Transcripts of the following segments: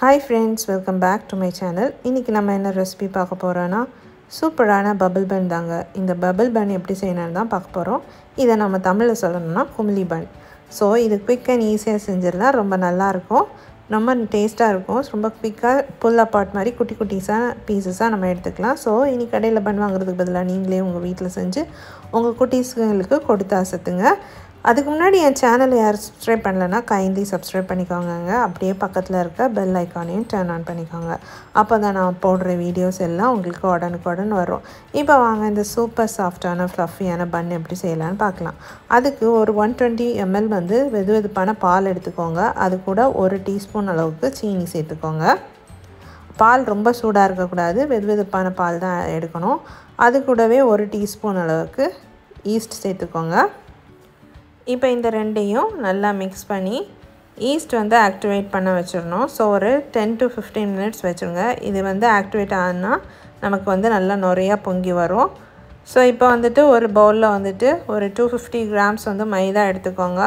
Hi friends, welcome back to my channel. இன்னைக்கு நம்ம என்ன ரெசிபி பார்க்க போறோம்னா சூப்பரான பபிள் பன் தாங்க. இந்த பபிள் பன் எப்படி செய்யணும்னு தான் பார்க்க போறோம். இதை நம்ம தமிழ்ல சொல்லணும்னா குமிலி பன். ஸோ இது குவிக் அண்ட் ஈஸியாக செஞ்சிடலாம். ரொம்ப நல்லா இருக்கும், ரொம்ப டேஸ்ட்டாக இருக்கும். ரொம்ப குவிக்காக புல் அப்பார்ட் மாதிரி குட்டி குட்டிஸாக பீசஸாக நம்ம எடுத்துக்கலாம். ஸோ இனி கடையில் பன் வாங்குறதுக்கு பதிலாக நீங்களே உங்கள் வீட்டில் செஞ்சு உங்கள் குட்டீஸ்களுக்கு கொடுத்து அசத்துங்க. அதுக்கு முன்னாடி என் சேனலை யார் சப்ஸ்கிரைப் பண்ணலைன்னா கைண்ட்லி சப்ஸ்கிரைப் பண்ணிக்கோங்க. அப்படியே பக்கத்தில் இருக்க பெல் ஐக்கானையும் டர்ன் ஆன் பண்ணிக்கோங்க. அப்போ தான் நான் போடுற வீடியோஸ் எல்லாம் உங்களுக்கு உடனுக்குடன் வரும். இப்போ வாங்க இந்த சூப்பர் சாஃப்டான ஃப்ளஃபியான பன் எப்படி செய்யலான்னு பார்க்கலாம். அதுக்கு ஒரு 120 ml வந்து வெதுவெதுப்பான பால் எடுத்துக்கோங்க. அது கூட 1 டீஸ்பூன் அளவுக்கு சீனி சேர்த்துக்கோங்க. பால் ரொம்ப சூடாக இருக்கக்கூடாது, வெதுவெதுப்பான பால் தான் எடுக்கணும். அது கூடவே 1 டீஸ்பூன் அளவுக்கு ஈஸ்ட் சேர்த்துக்கோங்க. இப்போ இந்த ரெண்டையும் நல்லா மிக்ஸ் பண்ணி ஈஸ்ட் வந்து ஆக்டிவேட் பண்ண வச்சிடணும். ஸோ ஒரு 10 to 15 மினிட்ஸ் வச்சுருங்க. இது வந்து ஆக்டிவேட் ஆனால் நமக்கு வந்து நல்லா நிறையா பொங்கி வரும். ஸோ இப்போ வந்துட்டு ஒரு பவுலில் வந்துட்டு ஒரு 250 grams வந்து மைதா எடுத்துக்கோங்க.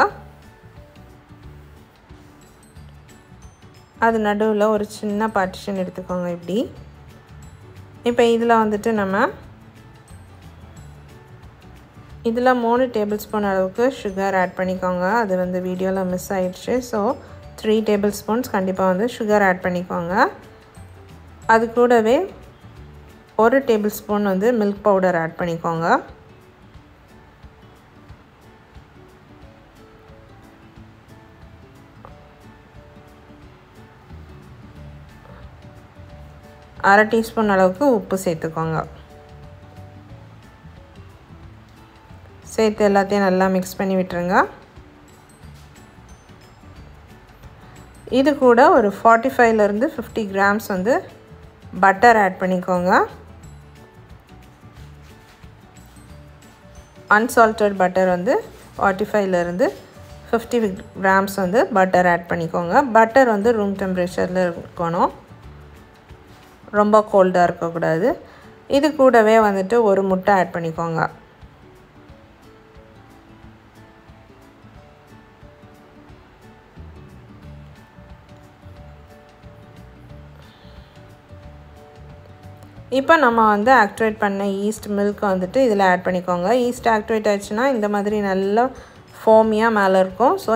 அது நடுவில் ஒரு சின்ன பார்ட்டிஷன் எடுத்துக்கோங்க இப்படி. இப்போ இதில் வந்துட்டு நம்ம இதில் 3 டேபிள் ஸ்பூன் அளவுக்கு சுகர் ஆட் பண்ணிக்கோங்க. அது வந்து வீடியோவில் மிஸ் ஆகிடுச்சு. ஸோ 3 டேபிள் ஸ்பூன்ஸ் கண்டிப்பாக வந்து சுகர் ஆட் பண்ணிக்கோங்க. அது கூடவே 1 டேபிள் ஸ்பூன் வந்து மில்க் பவுடர் ஆட் பண்ணிக்கோங்க. அரை டீஸ்பூன் அளவுக்கு உப்பு சேர்த்துக்கோங்க. சேர்த்து எல்லாத்தையும் நல்லா மிக்ஸ் பண்ணி விட்டுருங்க. இது கூட ஒரு 45 to 50 grams வந்து பட்டர் ஆட் பண்ணிக்கோங்க. அன்சால்டட் பட்டர் வந்து 45 to 50 grams வந்து பட்டர் ஆட் பண்ணிக்கோங்க. பட்டர் வந்து ரூம் டெம்பரேச்சரில் இருக்கணும், ரொம்ப கோல்டாக இருக்கக்கூடாது. இது கூடவே வந்துட்டு ஒரு முட்டை ஆட் பண்ணிக்கோங்க. இப்போ நம்ம வந்து ஆக்டிவேட் பண்ண ஈஸ்ட் மில்க் வந்துட்டு இதில் ஆட் பண்ணிக்கோங்க. ஈஸ்ட் ஆக்டிவேட் ஆகிடுச்சுன்னா இந்த மாதிரி நல்லா ஃபோமியாக மேலே இருக்கும். ஸோ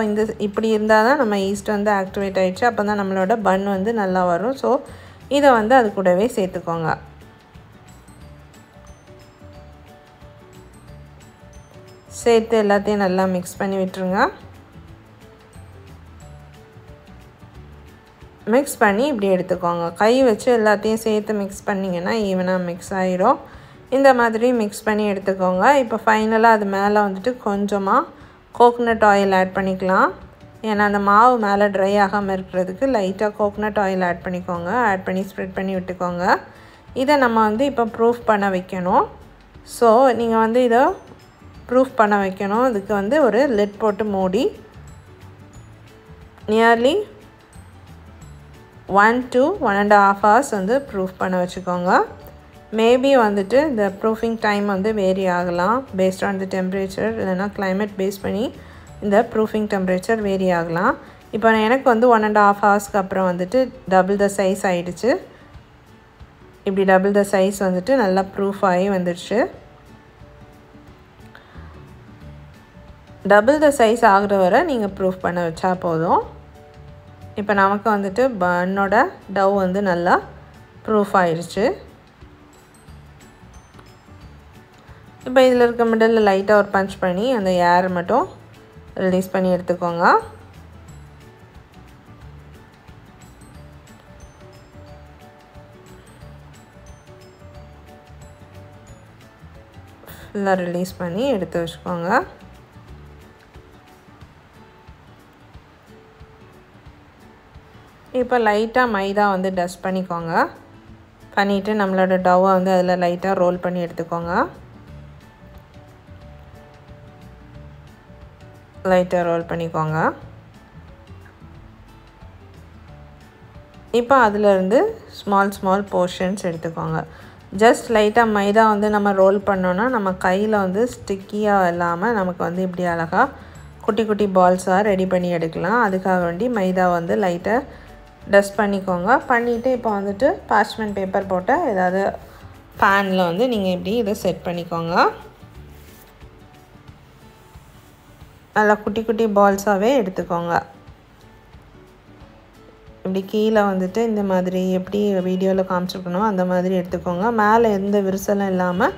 இப்படி இருந்தால் தான் நம்ம ஈஸ்ட் வந்து ஆக்டிவேட் ஆகிடுச்சு, அப்போ தான் நம்மளோட பன் வந்து நல்லா வரும். ஸோ இதை வந்து அது கூடவே சேர்த்துக்கோங்க. சேர்த்து எல்லாத்தையும் நல்லா மிக்ஸ் பண்ணி விட்டுருங்க. மிக்ஸ் பண்ணி இப்படி எடுத்துக்கோங்க. கை வச்சு எல்லாத்தையும் சேர்த்து மிக்ஸ் பண்ணிங்கன்னா ஈவனாக மிக்ஸ் ஆகிடும். இந்த மாதிரி மிக்ஸ் பண்ணி எடுத்துக்கோங்க. இப்போ ஃபைனலாக அது மேலே வந்துட்டு கொஞ்சமாக கோகனட் ஆயில் ஆட் பண்ணிக்கலாம். ஏன்னா அந்த மாவு மேலே ட்ரை ஆகாமல் இருக்கிறதுக்கு லைட்டாக கோகனட் ஆயில் ஆட் பண்ணிக்கோங்க. ஆட் பண்ணி ஸ்ப்ரெட் பண்ணி விட்டுக்கோங்க. இதை நம்ம வந்து இப்போ ப்ரூஃப் பண்ண வைக்கணும். ஸோ நீங்கள் வந்து இதை ப்ரூஃப் பண்ண வைக்கணும். இதுக்கு வந்து ஒரு லிட் போட்டு மூடி நியர்லி 1 to 1.5 hours வந்து ப்ரூஃப் பண்ண வச்சுக்கோங்க. மேபி வந்துட்டு இந்த ப்ரூஃபிங் டைம் வந்து வேரி ஆகலாம் பேஸ்ட் ஆன் தி டெம்பரேச்சர், இல்லைனா கிளைமேட் பேஸ் பண்ணி இந்த ப்ரூஃபிங் டெம்பரேச்சர் வேரி ஆகலாம். இப்போ எனக்கு வந்து 1.5 ஹவர்ஸ்க்கு அப்புறம் வந்துட்டு டபுள் த சைஸ் ஆகிடுச்சு. இப்படி டபுள் த சைஸ் வந்துட்டு நல்லா ப்ரூஃப் ஆகி வந்துடுச்சு. டபுள் த சைஸ் ஆகிற வரை நீங்கள் ப்ரூஃப் பண்ண வச்சா போதும். இப்போ நமக்கு வந்துட்டு பன்னோட டவ் வந்து நல்லா ப்ரூஃப் ஆயிடுச்சு. இப்போ இதில் இருக்க மிடில் லைட்டாக ஒரு பஞ்ச் பண்ணி அந்த ஏர் மட்டும் ரிலீஸ் பண்ணி எடுத்துக்கோங்க. ஃபுல்லாக ரிலீஸ் பண்ணி எடுத்து வச்சுக்கோங்க. இப்போ லைட்டாக மைதா வந்து டஸ்ட் பண்ணிக்கோங்க. பண்ணிவிட்டு நம்மளோட டவ்வை வந்து அதில் லைட்டாக ரோல் பண்ணி எடுத்துக்கோங்க. லைட்டாக ரோல் பண்ணிக்கோங்க. இப்போ அதிலேருந்து ஸ்மால் போர்ஷன்ஸ் எடுத்துக்கோங்க. ஜஸ்ட் லைட்டாக மைதா வந்து நம்ம ரோல் பண்ணோன்னா நம்ம கையில் வந்து ஸ்டிக்கியாக இல்லாமல் நமக்கு வந்து இப்படி அழகாக குட்டி குட்டி பால்ஸாக ரெடி பண்ணி எடுக்கலாம். அதுக்காக வேண்டி மைதா வந்து லைட்டாக டஸ்ட் பண்ணிக்கோங்க. பண்ணிவிட்டு இப்போ வந்துட்டு பார்ச்மெண்ட் பேப்பர் போட்டு ஏதாவது பேனில் வந்து நீங்கள் இப்படி இதை செட் பண்ணிக்கோங்க. நல்லா குட்டி குட்டி பால்ஸாகவே எடுத்துக்கோங்க. இப்படி கீழே வந்துட்டு இந்த மாதிரி எப்படி வீடியோவில் காமிச்சிருக்கணும் அந்த மாதிரி எடுத்துக்கோங்க. மேலே எந்த விரிசலும் இல்லாமல்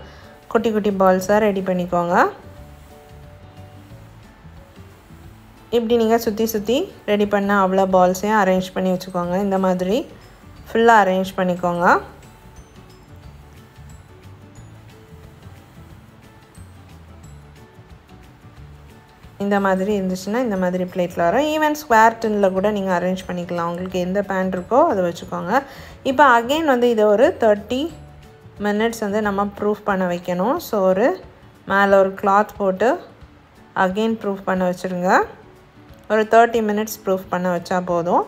குட்டி குட்டி பால்ஸாக ரெடி பண்ணிக்கோங்க. இப்படி நீங்கள் சுற்றி சுற்றி ரெடி பண்ண அவ்வளோ பால்ஸையும் அரேஞ்ச் பண்ணி வச்சுக்கோங்க. இந்த மாதிரி ஃபுல்லாக அரேஞ்ச் பண்ணிக்கோங்க. இந்த மாதிரி இருந்துச்சுன்னா இந்த மாதிரி பிளேட்டில் வரும். ஈவன் ஸ்கொயர் டின்னில் கூட நீங்கள் அரேஞ்ச் பண்ணிக்கலாம். உங்களுக்கு எந்த பேன் இருக்கோ அதை வச்சுக்கோங்க. இப்போ அகெயின் வந்து இதை ஒரு 30 மினிட்ஸ் வந்து நம்ம ப்ரூஃப் பண்ண வைக்கணும். ஸோ ஒரு மேலே ஒரு கிளாத் போட்டு அகெயின் ப்ரூஃப் பண்ண வச்சுருங்க. ஒரு 30 மினிட்ஸ் ப்ரூஃப் பண்ண வச்சா போதும்.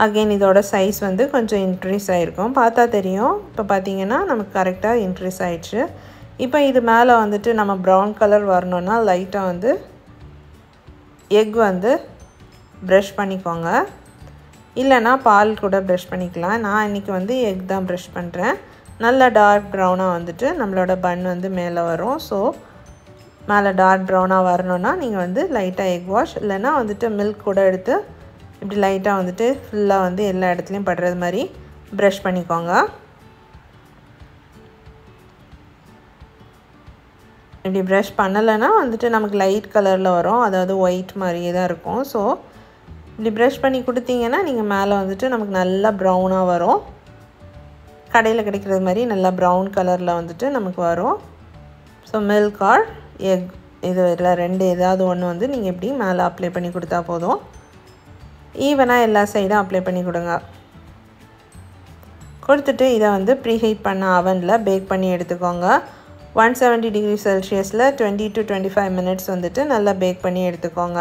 அகெயின் இதோட சைஸ் வந்து கொஞ்சம் இன்க்ரீஸ் ஆகிருக்கும், பார்த்தா தெரியும். இப்போ பார்த்தீங்கன்னா நமக்கு கரெக்டாக இன்க்ரீஸ் ஆகிடுச்சு. இப்போ இது மேலே வந்துட்டு நம்ம ப்ரௌன் கலர் வரணுன்னா லைட்டாக வந்து எக் வந்து ப்ரஷ் பண்ணிக்கோங்க. இல்லைனா பால் கூட ப்ரஷ் பண்ணிக்கலாம். நான் இன்றைக்கி வந்து எக் தான் ப்ரஷ் பண்ணுறேன். நல்லா டார்க் ப்ரௌனாக வந்துட்டு நம்மளோட பன் வந்து மேலே வரும். ஸோ மேலே டார்க் ப்ரௌனாக வரணுன்னா நீங்கள் வந்து லைட்டாக எக் வாஷ் இல்லைனா வந்துட்டு மில்க் கூட எடுத்து இப்படி லைட்டாக வந்துட்டு ஃபுல்லாக வந்து எல்லா இடத்துலையும் படுறது மாதிரி ப்ரஷ் பண்ணிக்கோங்க. இப்படி ப்ரஷ் பண்ணலைன்னா வந்துட்டு நமக்கு லைட் கலரில் வரும், அதாவது ஒயிட் மாதிரியே தான் இருக்கும். ஸோ இப்படி ப்ரஷ் பண்ணி கொடுத்தீங்கன்னா நீங்கள் மேலே வந்துட்டு நமக்கு நல்லா ப்ரௌனாக வரும். கடையில் கிடைக்கிறது மாதிரி நல்லா ப்ரௌன் கலரில் வந்துட்டு நமக்கு வரும். ஸோ மில்க் ஆர் எக் இது இல்லை ரெண்டு ஏதாவது ஒன்று வந்து நீங்கள் இப்படி மேலே அப்ளை பண்ணி கொடுத்தா போதும். ஈவனாக எல்லா சைடும் அப்ளை பண்ணி கொடுங்க. கொடுத்துட்டு இதை வந்து ப்ரீஹீட் பண்ண அவனில் பேக் பண்ணி எடுத்துக்கோங்க. 170 டிகிரி செல்சியஸில் 20 to 25 மினிட்ஸ் வந்துட்டு நல்லா பேக் பண்ணி எடுத்துக்கோங்க.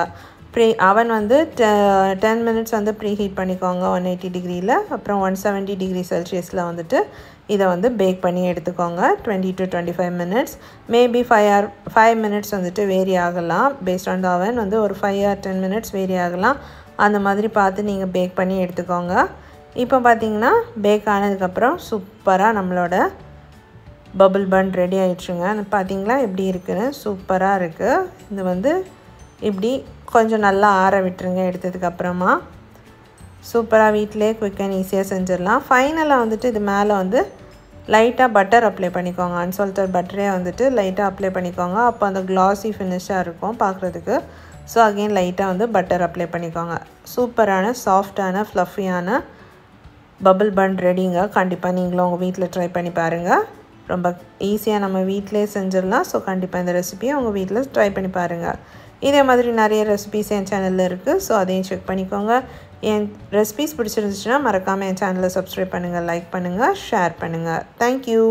அவன் வந்து 10 மினிட்ஸ் வந்து ப்ரீஹீட் பண்ணிக்கோங்க 180 டிகிரியில். அப்புறம் 170 டிகிரி செல்சியஸில் வந்துட்டு இதை வந்து பேக் பண்ணி எடுத்துக்கோங்க 20 to 25 மினிட்ஸ். மேபி 5 மினிட்ஸ் வந்துட்டு வேரி ஆகலாம். பேஸ்ட் ஆன் த அவன் வந்து ஒரு 5 or 10 மினிட்ஸ் வேரி ஆகலாம். அந்த மாதிரி பார்த்து நீங்கள் பேக் பண்ணி எடுத்துக்கோங்க. இப்போ பார்த்தீங்கன்னா பேக் ஆனதுக்கப்புறம் சூப்பராக நம்மளோட பபிள் பன் ரெடி ஆகிடுச்சுங்க. பார்த்தீங்களா எப்படி இருக்குன்னு? சூப்பராக இருக்குது. இது வந்து இப்படி கொஞ்சம் நல்லா ஆற விட்டுருங்க. எடுத்ததுக்கப்புறமா சூப்பராக வீட்டிலே குயிக் அண்ட் ஈஸியாக செஞ்சிடலாம். ஃபைனலாக வந்துட்டு இது மேலே வந்து லைட்டாக பட்டர் அப்ளை பண்ணிக்கோங்க. அன்சால்ட்டட் பட்டரே வந்துட்டு லைட்டாக அப்ளை பண்ணிக்கோங்க. அப்போ அந்த க்ளாஸி ஃபினிஷாக இருக்கும் பார்க்குறதுக்கு. ஸோ அகெயின் லைட்டாக வந்து பட்டர் அப்ளை பண்ணிக்கோங்க. சூப்பரான சாஃப்டான ஃப்ளஃபியான பபிள் பன் ரெடிங்க. கண்டிப்பாக நீங்களும் உங்கள் வீட்டில் ட்ரை பண்ணி பாருங்கள். ரொம்ப ஈஸியாக நம்ம வீட்டிலே செஞ்சிடலாம். ஸோ கண்டிப்பாக இந்த ரெசிபியை உங்கள் வீட்டில் ட்ரை பண்ணி பாருங்கள். இதே மாதிரி நிறைய ரெசிபிஸ் என் சேனலில் இருக்குது. ஸோ அதையும் செக் பண்ணிக்கோங்க. என் ரெசிபிஸ் பிடிச்சிருந்துச்சுன்னா மறக்காமல் என் சேனலை சப்ஸ்கிரைப் பண்ணுங்கள், லைக் பண்ணுங்கள், ஷேர் பண்ணுங்கள். தேங்க்யூ.